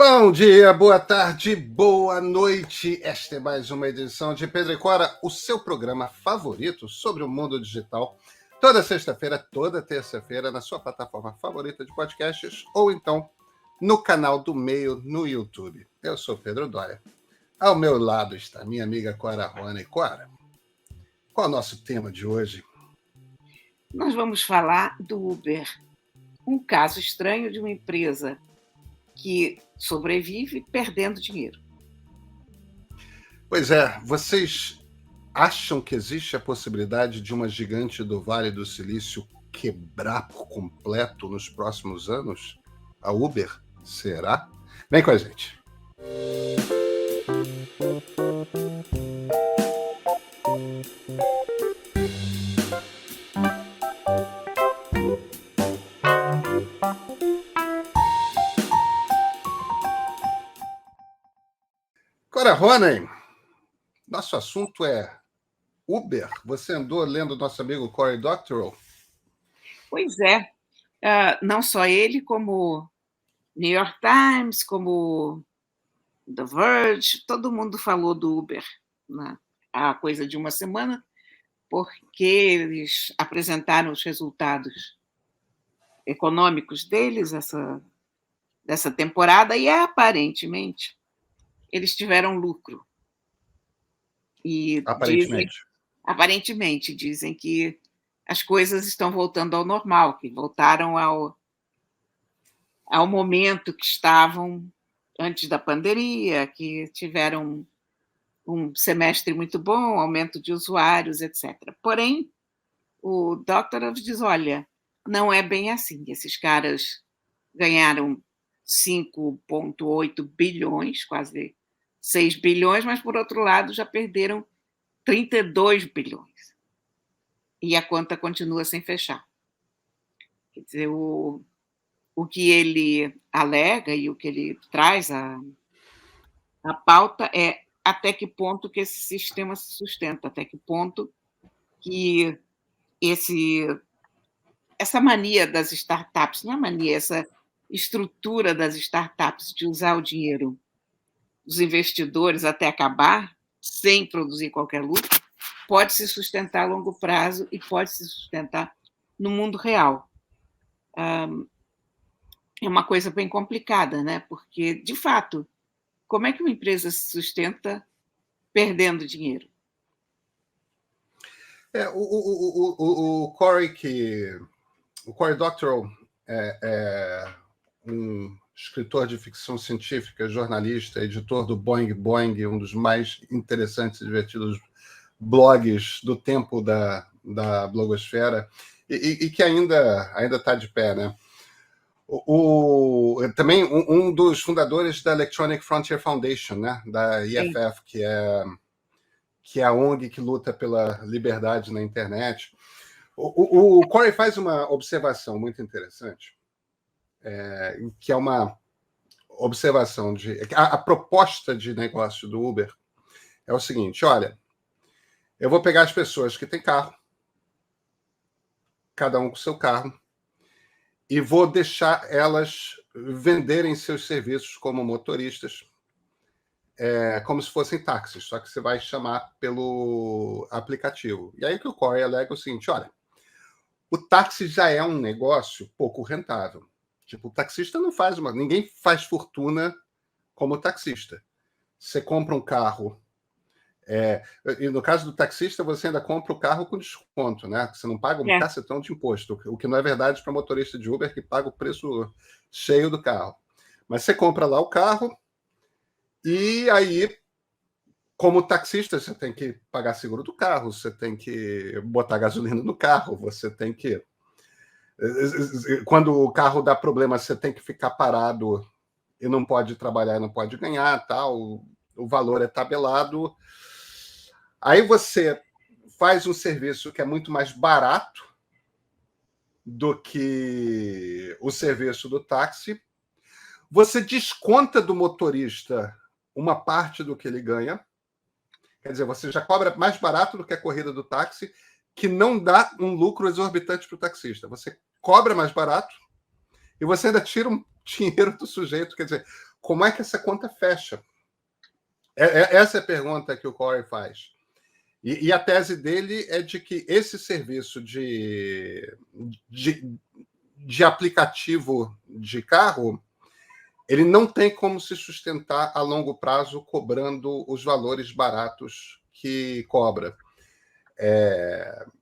Bom dia, boa tarde, boa noite. Esta é mais uma edição de Pedro e Cora, o seu programa favorito sobre o mundo digital. Toda sexta-feira, toda terça-feira, na sua plataforma favorita de podcasts ou então no canal do Meio no YouTube. Eu sou Pedro Dória. Ao meu lado está minha amiga Cora Rona. E Cora, qual é o nosso tema de hoje? Nós vamos falar do Uber, um caso estranho de uma empresa que sobrevive perdendo dinheiro. Pois é, vocês acham que existe a possibilidade de uma gigante do Vale do Silício quebrar por completo nos próximos anos? A Uber? Será? Vem com a gente. Cora Ronen, nosso assunto é Uber. Você andou lendo nosso amigo Cory Doctorow? Pois é, não só ele, como New York Times, como The Verge, todo mundo falou do Uber, né? Há coisa de uma semana, porque eles apresentaram os resultados econômicos deles dessa temporada e, aparentemente, eles tiveram lucro. E aparentemente dizem que as coisas estão voltando ao normal, que voltaram ao momento que estavam antes da pandemia, que tiveram um semestre muito bom, aumento de usuários, etc. Porém, o Doctorow diz, olha, não é bem assim. Esses caras ganharam 5,8 bilhões, quase 6 bilhões, mas, por outro lado, já perderam 32 bilhões. E a conta continua sem fechar. Quer dizer, o que ele alega e o que ele traz a pauta é até que ponto que esse sistema se sustenta, até que ponto que essa mania das startups, não é mania, essa estrutura das startups de usar o dinheiro dos investidores até acabar, sem produzir qualquer lucro, pode se sustentar a longo prazo e pode se sustentar no mundo real. É uma coisa bem complicada, né? Porque, de fato, como é que uma empresa se sustenta perdendo dinheiro? O Cory Doctorow é um escritor de ficção científica, jornalista, editor do Boing Boing, um dos mais interessantes e divertidos blogs do tempo da blogosfera, e que ainda está de pé, né? Também um dos fundadores da Electronic Frontier Foundation, né? Da EFF, que é a ONG que luta pela liberdade na internet. O Cory faz uma observação muito interessante, que é uma observação de... A proposta de negócio do Uber é o seguinte, olha, eu vou pegar as pessoas que têm carro, cada um com seu carro, e vou deixar elas venderem seus serviços como motoristas, como se fossem táxis, só que você vai chamar pelo aplicativo. E aí que o Cory alega o seguinte, olha, o táxi já é um negócio pouco rentável. Tipo, o taxista não faz ninguém faz fortuna como taxista. Você compra um carro, e no caso do taxista, você ainda compra o carro com desconto, né? Você não paga um cacetão de imposto, o que não é verdade para motorista de Uber, que paga o preço cheio do carro. Mas você compra lá o carro, e aí, como taxista, você tem que pagar seguro do carro, você tem que botar gasolina no carro, você tem que... Quando o carro dá problema, você tem que ficar parado e não pode trabalhar, não pode ganhar, tal. O valor é tabelado. Aí você faz um serviço que é muito mais barato do que o serviço do táxi. Você desconta do motorista uma parte do que ele ganha. Quer dizer, você já cobra mais barato do que a corrida do táxi, que não dá um lucro exorbitante para o taxista. Você cobra mais barato e você ainda tira um dinheiro do sujeito. Quer dizer, como é que essa conta fecha? Essa é a pergunta que o Corey faz. E a tese dele é de que esse serviço de aplicativo de carro, ele não tem como se sustentar a longo prazo cobrando os valores baratos que cobra.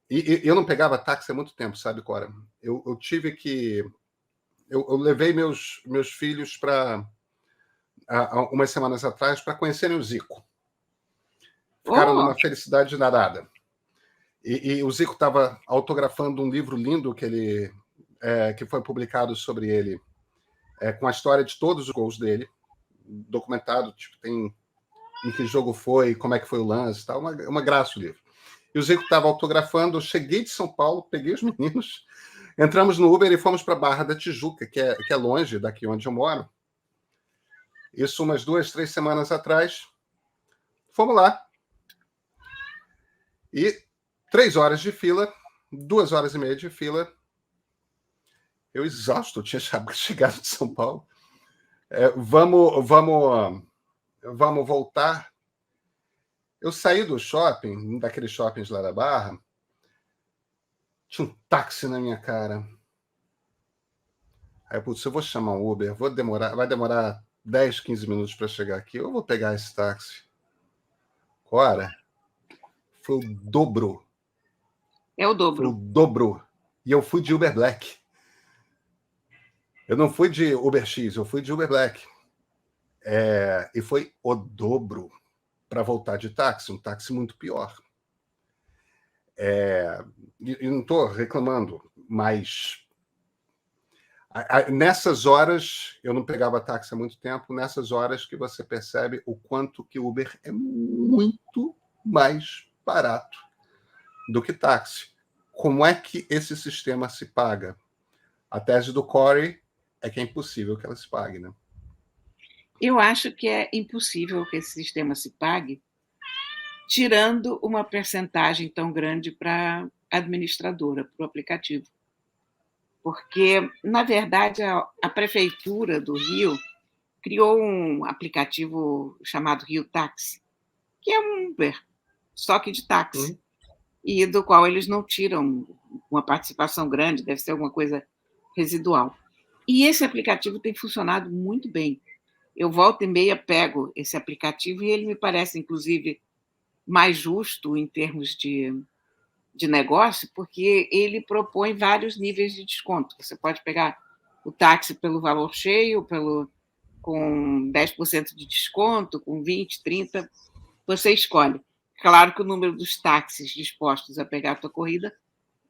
E eu não pegava táxi há muito tempo, sabe, Cora? Eu tive que... Eu levei meus filhos para umas semanas atrás para conhecerem o Zico. Ficaram numa felicidade danada. E o Zico estava autografando um livro lindo que foi publicado sobre ele, com a história de todos os gols dele, documentado, tipo, tem em que jogo foi, como é que foi o lance, tal, uma graça o livro. E o Zico estava autografando, eu cheguei de São Paulo, peguei os meninos, entramos no Uber e fomos para a Barra da Tijuca, que é longe daqui onde eu moro. Isso umas 2, 3 semanas atrás. Fomos lá. E 3 horas de fila, 2 horas e meia de fila. Eu exausto, eu tinha chegado de São Paulo. Vamos voltar. Eu saí do shopping, daqueles shoppings lá da Barra, tinha um táxi na minha cara. Aí, putz, eu vou chamar um Uber, vai demorar 10, 15 minutos para chegar aqui, eu vou pegar esse táxi. Ora, foi o dobro. É o dobro. Foi o dobro. E eu fui de Uber Black. Eu não fui de Uber X, eu fui de Uber Black. E foi o dobro para voltar de táxi, um táxi muito pior. E não estou reclamando, mas nessas horas, eu não pegava táxi há muito tempo, nessas horas que você percebe o quanto que o Uber é muito mais barato do que táxi. Como é que esse sistema se paga? A tese do Corey é que é impossível que ela se pague, né? Eu acho que é impossível que esse sistema se pague tirando uma percentagem tão grande para a administradora, para o aplicativo. Porque, na verdade, a Prefeitura do Rio criou um aplicativo chamado Rio Táxi, que é um Uber, só que de táxi, e do qual eles não tiram uma participação grande, deve ser alguma coisa residual. E esse aplicativo tem funcionado muito bem. Eu volta e meia pego esse aplicativo e ele me parece, inclusive, mais justo em termos de negócio, porque ele propõe vários níveis de desconto. Você pode pegar o táxi pelo valor cheio, com 10% de desconto, com 20%, 30%, você escolhe. Claro que o número dos táxis dispostos a pegar a tua corrida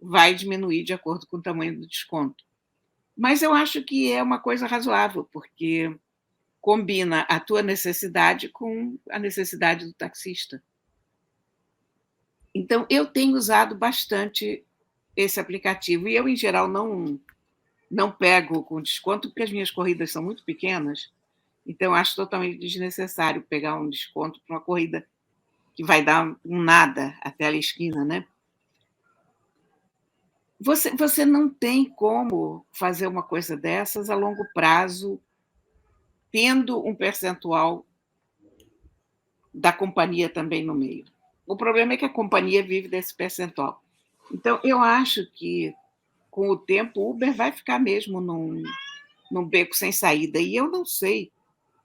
vai diminuir de acordo com o tamanho do desconto. Mas eu acho que é uma coisa razoável, porque combina a tua necessidade com a necessidade do taxista. Então, eu tenho usado bastante esse aplicativo. E eu, em geral, não pego com desconto, porque as minhas corridas são muito pequenas. Então, acho totalmente desnecessário pegar um desconto para uma corrida que vai dar um nada até a esquina, né? Você não tem como fazer uma coisa dessas a longo prazo, tendo um percentual da companhia também no meio. O problema é que a companhia vive desse percentual. Então, eu acho que, com o tempo, o Uber vai ficar mesmo num beco sem saída. E eu não sei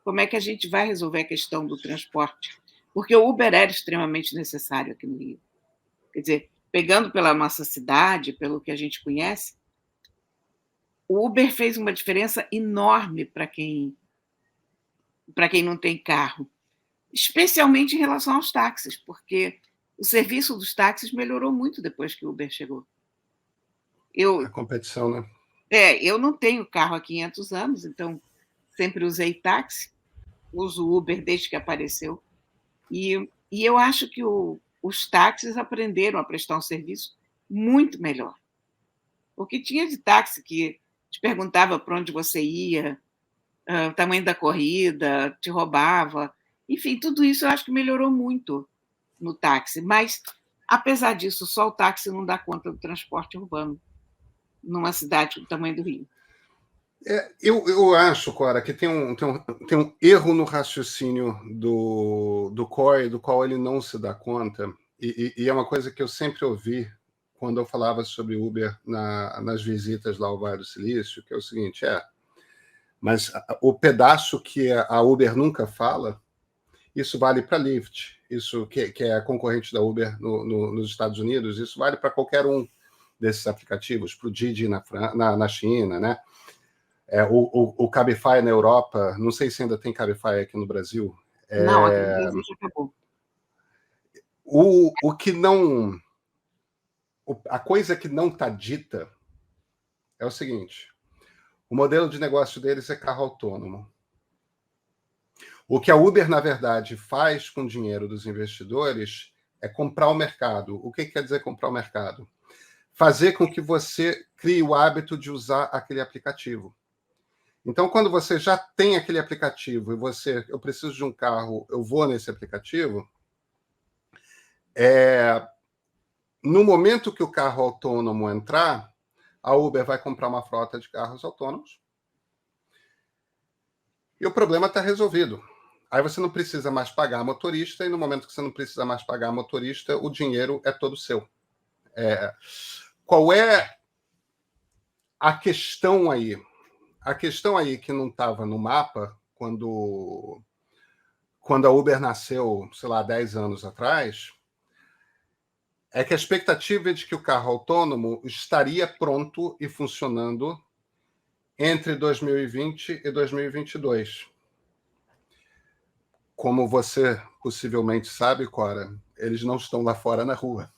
como é que a gente vai resolver a questão do transporte, porque o Uber era extremamente necessário aqui no Rio. Quer dizer, pegando pela nossa cidade, pelo que a gente conhece, o Uber fez uma diferença enorme para quem não tem carro, especialmente em relação aos táxis, porque o serviço dos táxis melhorou muito depois que o Uber chegou. A competição, né? Eu não tenho carro há 500 anos, então sempre usei táxi, uso Uber desde que apareceu, e eu acho que os táxis aprenderam a prestar um serviço muito melhor. Porque tinha de táxi que te perguntava para onde você ia, o tamanho da corrida, te roubava. Enfim, tudo isso eu acho que melhorou muito no táxi. Mas, apesar disso, só o táxi não dá conta do transporte urbano numa cidade do tamanho do Rio. Eu acho, Cora, que tem um erro no raciocínio do Coy, do qual ele não se dá conta, e é uma coisa que eu sempre ouvi quando eu falava sobre Uber nas visitas lá ao Vale do Silício, que é o seguinte, mas o pedaço que a Uber nunca fala, isso vale para Lyft, isso que é a concorrente da Uber nos Estados Unidos, isso vale para qualquer um desses aplicativos, para o Didi na China, né? O Cabify na Europa, não sei se ainda tem Cabify aqui no Brasil. Não, aqui no Brasil já acabou. O que não. A coisa que não está dita é o seguinte: o modelo de negócio deles é carro autônomo. O que a Uber, na verdade, faz com o dinheiro dos investidores é comprar o mercado. O que quer dizer comprar o mercado? Fazer com que você crie o hábito de usar aquele aplicativo. Então, quando você já tem aquele aplicativo e eu preciso de um carro, eu vou nesse aplicativo, no momento que o carro autônomo entrar, a Uber vai comprar uma frota de carros autônomos e o problema está resolvido. Aí você não precisa mais pagar motorista e no momento que você não precisa mais pagar motorista, o dinheiro é todo seu. Qual é a questão aí? A questão aí que não estava no mapa quando a Uber nasceu, sei lá, 10 anos atrás, é que a expectativa é de que o carro autônomo estaria pronto e funcionando entre 2020 e 2022. Como você possivelmente sabe, Cora, eles não estão lá fora na rua.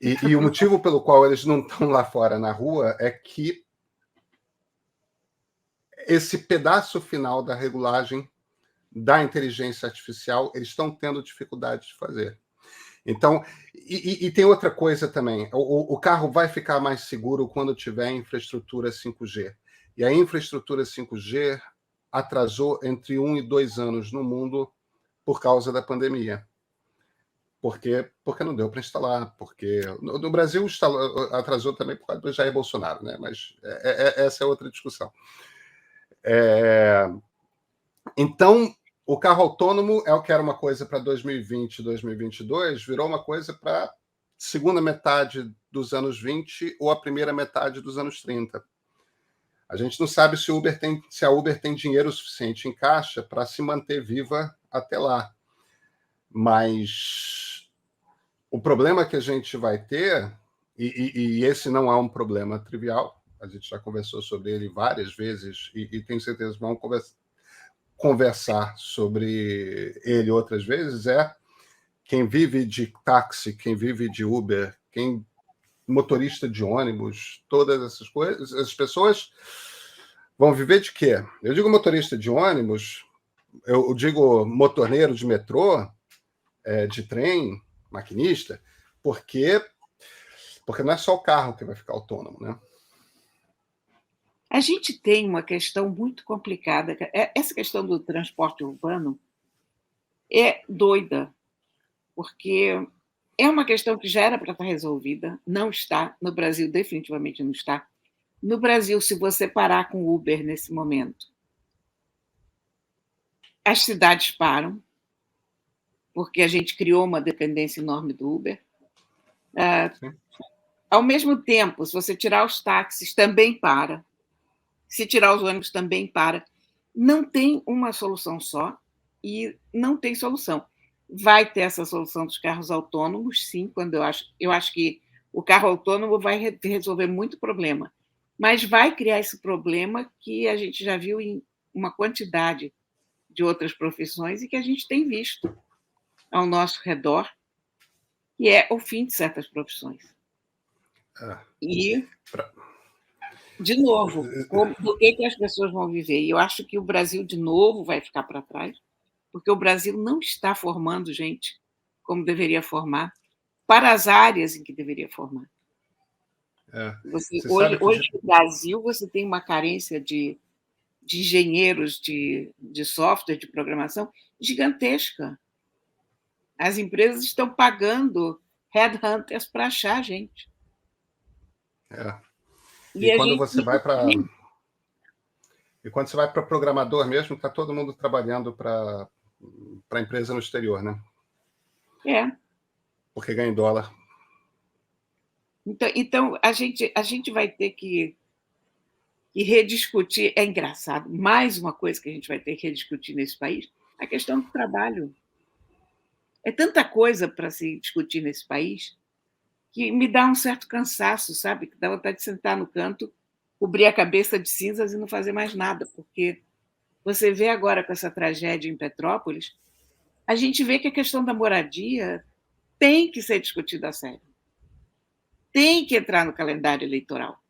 E o motivo pelo qual eles não estão lá fora na rua é que esse pedaço final da regulagem da inteligência artificial, eles estão tendo dificuldade de fazer. Então, e tem outra coisa também, o carro vai ficar mais seguro quando tiver infraestrutura 5G. E a infraestrutura 5G atrasou entre 1 e 2 anos no mundo por causa da pandemia. Porque não deu para instalar, porque no Brasil atrasou também por causa do Jair Bolsonaro, né? Mas essa é outra discussão. Então, o carro autônomo é o que era uma coisa para 2020, 2022, virou uma coisa para segunda metade dos anos 20 ou a primeira metade dos anos 30. A gente não sabe se a Uber tem dinheiro suficiente em caixa para se manter viva até lá. Mas o problema que a gente vai ter, e esse não é um problema trivial, a gente já conversou sobre ele várias vezes e tenho certeza que vamos conversar sobre ele outras vezes, quem vive de táxi, quem vive de Uber, motorista de ônibus, todas essas coisas, as pessoas vão viver de quê? Eu digo motorista de ônibus, eu digo motorneiro de metrô, de trem, maquinista, porque não é só o carro que vai ficar autônomo, né? A gente tem uma questão muito complicada. Essa questão do transporte urbano é doida, porque é uma questão que já era para estar resolvida, não está. No Brasil, definitivamente não está. No Brasil, se você parar com o Uber nesse momento, as cidades param, porque a gente criou uma dependência enorme do Uber. Ao mesmo tempo, se você tirar os táxis, também para. Se tirar os ônibus, também para. Não tem uma solução só e não tem solução. Vai ter essa solução dos carros autônomos, sim, quando eu acho que o carro autônomo vai resolver muito problema, mas vai criar esse problema que a gente já viu em uma quantidade de outras profissões e que a gente tem visto ao nosso redor, que é o fim de certas profissões. E, de novo, do que as pessoas vão viver? E eu acho que o Brasil, de novo, vai ficar para trás, porque o Brasil não está formando gente como deveria formar, para as áreas em que deveria formar. Hoje, no Brasil, você tem uma carência de engenheiros de software, de programação, gigantesca. As empresas estão pagando headhunters para achar gente. E quando você vai para... E quando você vai para programador mesmo, está todo mundo trabalhando para a empresa no exterior, né? É. Porque ganha em dólar. Então a gente vai ter que rediscutir. É engraçado, mais uma coisa que a gente vai ter que rediscutir nesse país, a questão do trabalho. É tanta coisa para se discutir nesse país que me dá um certo cansaço, sabe? Que dá vontade de sentar no canto, cobrir a cabeça de cinzas e não fazer mais nada, porque você vê agora com essa tragédia em Petrópolis, a gente vê que a questão da moradia tem que ser discutida a sério. Tem que entrar no calendário eleitoral.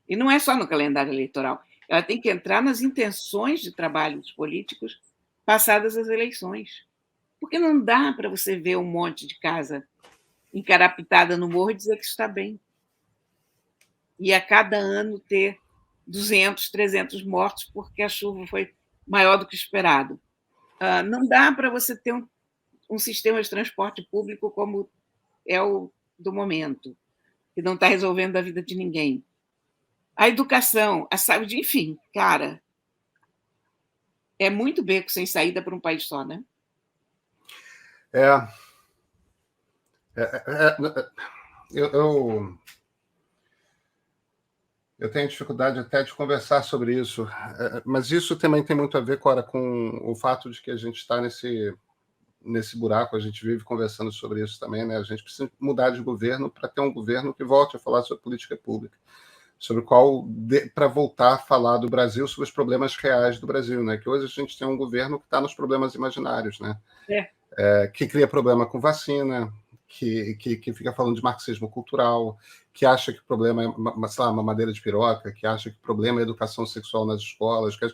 E não é só no calendário eleitoral, ela tem que entrar nas intenções de trabalho dos políticos passadas as eleições. Porque não dá para você ver um monte de casa encarapitada no morro e dizer que está bem. E a cada ano ter 200, 300 mortos porque a chuva foi maior do que esperado. Não dá para você ter um sistema de transporte público como é o do momento, que não está resolvendo a vida de ninguém. A educação, a saúde, enfim, cara, é muito beco sem saída para um país só, né? Eu tenho dificuldade até de conversar sobre isso, mas isso também tem muito a ver, Cora, com o fato de que a gente está nesse buraco, a gente vive conversando sobre isso também, né? A gente precisa mudar de governo para ter um governo que volte a falar sobre política pública, para voltar a falar do Brasil, sobre os problemas reais do Brasil, né? Que hoje a gente tem um governo que está nos problemas imaginários, né? Que cria problema com vacina, que fica falando de marxismo cultural, que acha que o problema é uma madeira de piroca, que acha que o problema é a educação sexual nas escolas. Que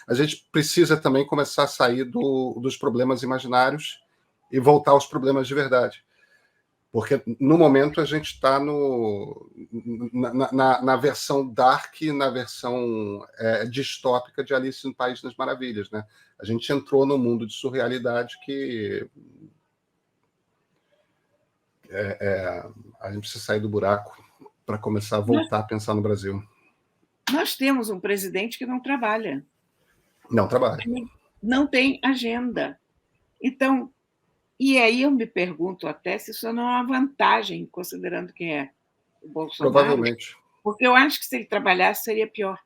a gente precisa também começar a sair dos problemas imaginários e voltar aos problemas de verdade. Porque, no momento, a gente está na versão dark, na versão distópica de Alice no País das Maravilhas, né? A gente entrou num mundo de surrealidade que a gente precisa sair do buraco para começar a voltar a pensar no Brasil. Nós temos um presidente que não trabalha. Não trabalha. Não tem agenda. Então, e aí eu me pergunto até se isso não é uma vantagem, considerando quem é o Bolsonaro. Provavelmente. Porque eu acho que se ele trabalhasse seria pior.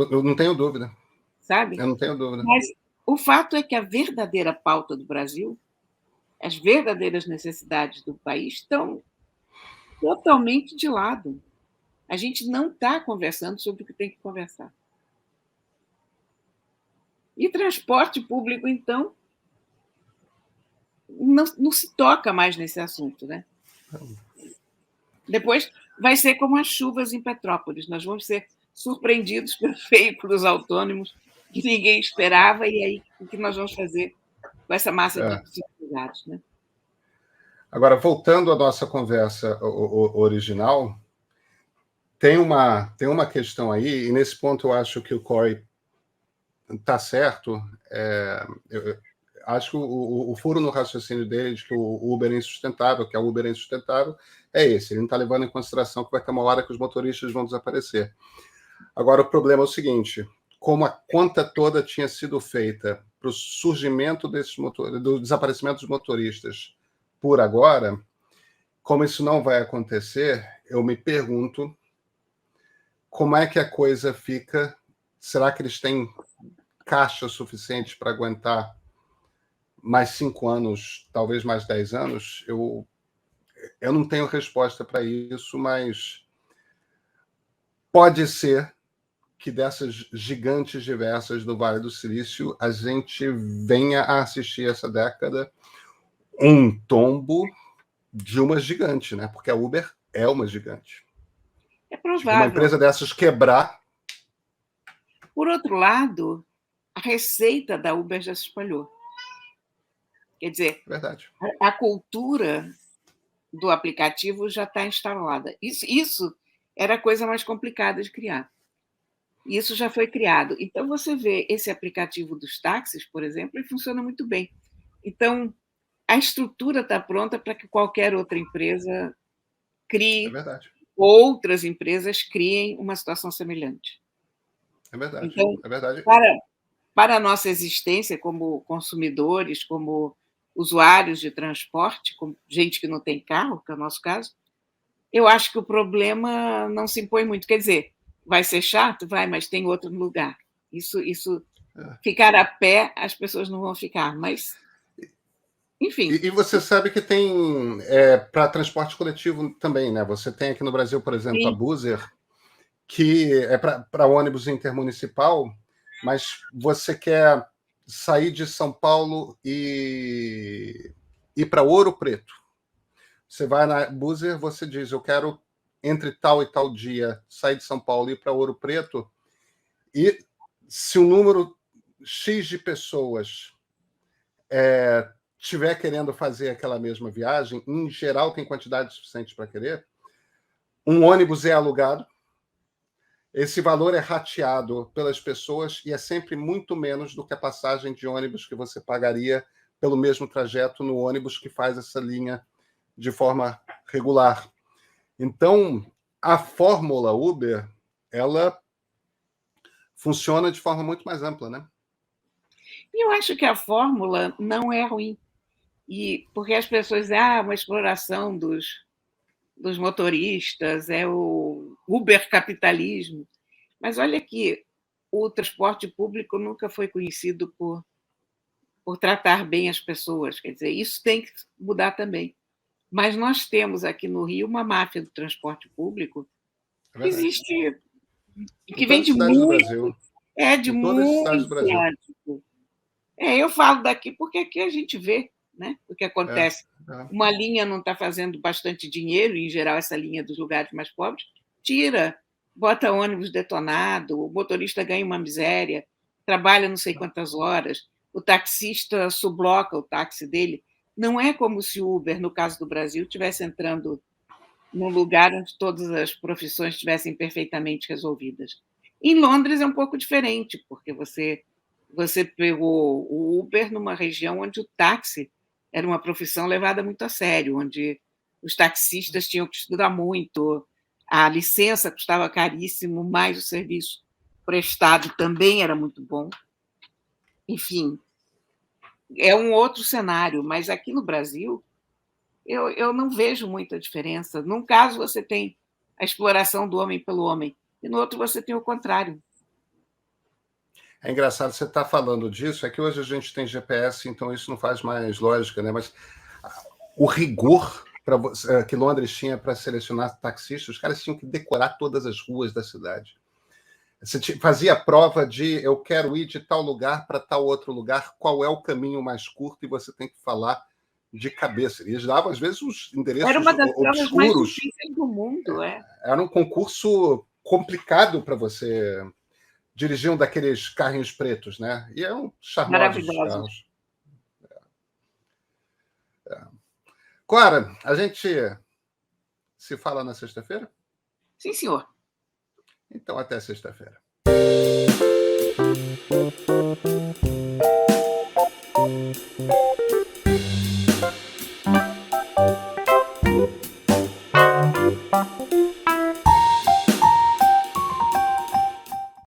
Eu não tenho dúvida. Sabe? Eu não tenho dúvida. Mas o fato é que a verdadeira pauta do Brasil, as verdadeiras necessidades do país estão totalmente de lado. A gente não está conversando sobre o que tem que conversar. E transporte público, então, não se toca mais nesse assunto, né? Depois vai ser como as chuvas em Petrópolis. Nós vamos ser surpreendidos pelos veículos autônomos que ninguém esperava, e aí o que nós vamos fazer com essa massa de dificuldades, né? Agora, voltando à nossa conversa original, tem uma questão aí, e nesse ponto eu acho que o Corey está certo. Eu acho que o furo no raciocínio dele de que o Uber é insustentável, que a Uber é insustentável, é esse. Ele não está levando em consideração que vai ter uma hora que os motoristas vão desaparecer. Agora, o problema é o seguinte: como a conta toda tinha sido feita para o surgimento do desaparecimento dos motoristas por agora, como isso não vai acontecer, eu me pergunto como é que a coisa fica. Será que eles têm caixa suficiente para aguentar mais 5 anos, talvez mais 10 anos? Eu não tenho resposta para isso, mas pode ser que dessas gigantes diversas do Vale do Silício a gente venha a assistir essa década um tombo de uma gigante, né? Porque a Uber é uma gigante. É provável. Tipo, uma empresa dessas quebrar. Por outro lado, a receita da Uber já se espalhou. Quer dizer, verdade, a cultura do aplicativo já está instalada. Isso era a coisa mais complicada de criar. Isso já foi criado. Então, você vê esse aplicativo dos táxis, por exemplo, ele funciona muito bem. Então, a estrutura está pronta para que qualquer outra empresa crie, verdade. outras empresas criem uma situação semelhante. É verdade, Então, é verdade. para a nossa existência como consumidores, como usuários de transporte, como gente que não tem carro, que é o nosso caso, eu acho que o problema não se impõe muito. Quer dizer, vai ser chato? Vai, mas tem outro lugar. Isso É. ficar a pé, as pessoas não vão ficar, mas, enfim. E você sabe que tem para transporte coletivo também, né? Você tem aqui no Brasil, por exemplo, a Sim, Buser, que é para ônibus intermunicipal, mas você quer sair de São Paulo e ir para Ouro Preto. Você vai na Buser, você diz, eu quero, entre tal e tal dia, sair de São Paulo e ir para Ouro Preto, e se o número X de pessoas estiver querendo fazer aquela mesma viagem, em geral tem quantidade suficiente para querer, um ônibus é alugado, esse valor é rateado pelas pessoas e é sempre muito menos do que a passagem de ônibus que você pagaria pelo mesmo trajeto no ônibus que faz essa linha de forma regular. Então, a fórmula Uber, ela funciona de forma muito mais ampla, né? e eu acho que a fórmula não é ruim. E porque as pessoas dizem, uma exploração dos motoristas, é o Uber capitalismo. Mas olha que o transporte público nunca foi conhecido por tratar bem as pessoas. Quer dizer, isso tem que mudar também. Mas nós temos aqui no Rio uma máfia do transporte público É que verdade. existe, Em que vem todas as de cidades do muito, Brasil. de Em todas as cidades do muito Brasil. antes. Eu falo daqui porque aqui a gente vê, né, o que É, acontece. é. Uma linha não está fazendo bastante dinheiro, em geral essa linha dos lugares mais pobres, tira, bota ônibus detonado, o motorista ganha uma miséria, trabalha não sei quantas horas, o taxista subloca o táxi dele. Não é como se o Uber, no caso do Brasil, estivesse entrando num lugar onde todas as profissões estivessem perfeitamente resolvidas. Em Londres é um pouco diferente, porque você pegou o Uber numa região onde o táxi era uma profissão levada muito a sério, onde os taxistas tinham que estudar muito, a licença custava caríssimo, mas o serviço prestado também era muito bom. Enfim, é um outro cenário, mas aqui no Brasil eu não vejo muita diferença. Num caso, você tem a exploração do homem pelo homem, e no outro, você tem o contrário. É engraçado você estar falando disso, é que hoje a gente tem GPS, então isso não faz mais lógica, né? Mas o rigor que Londres tinha para selecionar taxistas, os caras tinham que decorar todas as ruas da cidade. Você fazia a prova de eu quero ir de tal lugar para tal outro lugar, qual é o caminho mais curto, e você tem que falar de cabeça. Eles davam, às vezes, os Era endereços uma das provas mais obscuros. difíceis do mundo. Era um concurso complicado para você dirigir um daqueles carrinhos pretos, né? E eram charmosos os Maravilhosos. carros. Clara, a gente se fala na sexta-feira? Sim, senhor. Então, até sexta-feira.